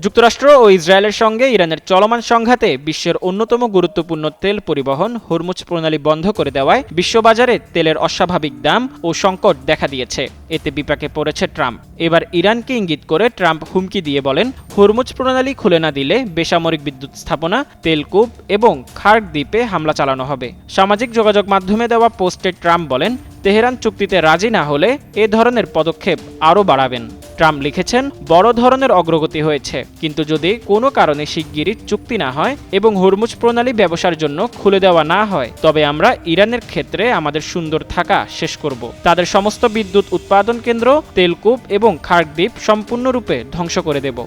যুক্তরাষ্ট্র ও ইসরায়েলের সঙ্গে ইরানের চলমান সংঘাতে বিশ্বের অন্যতম গুরুত্বপূর্ণ তেল পরিবহন হরমুজ প্রণালী বন্ধ করে দেওয়ায় বিশ্ববাজারে তেলের অস্বাভাবিক দাম ও সংকট দেখা দিয়েছে। এতে বিপাকে পড়েছে ট্রাম্প। এবার ইরানকে ইঙ্গিত করে ট্রাম্প হুমকি দিয়ে বলেন, হরমুজ প্রণালী খুলে না দিলে বেসামরিক বিদ্যুৎ স্থাপনা, তেলকূপ এবং খার্ক দ্বীপে হামলা চালানো হবে। সামাজিক যোগাযোগ মাধ্যমে দেওয়া পোস্টে ট্রাম্প বলেন, তেহরান চুক্তিতে রাজি না হলে এ ধরনের পদক্ষেপ আরও বাড়াবেন। ট্রাম্প লিখেছেন, বড় ধরনের অগ্রগতি হয়েছে, কিন্তু যদি কোনো কারণে শিগগিরই চুক্তি না হয় এবং হরমুজ প্রণালী ব্যবসার জন্য খুলে দেওয়া না হয়, তবে আমরা ইরানের ক্ষেত্রে আমাদের সুন্দর থাকা শেষ করব। তাদের সমস্ত বিদ্যুৎ উৎপাদন কেন্দ্র, তেলকূপ এবং খার্ক দ্বীপ সম্পূর্ণরূপে ধ্বংস করে দেব।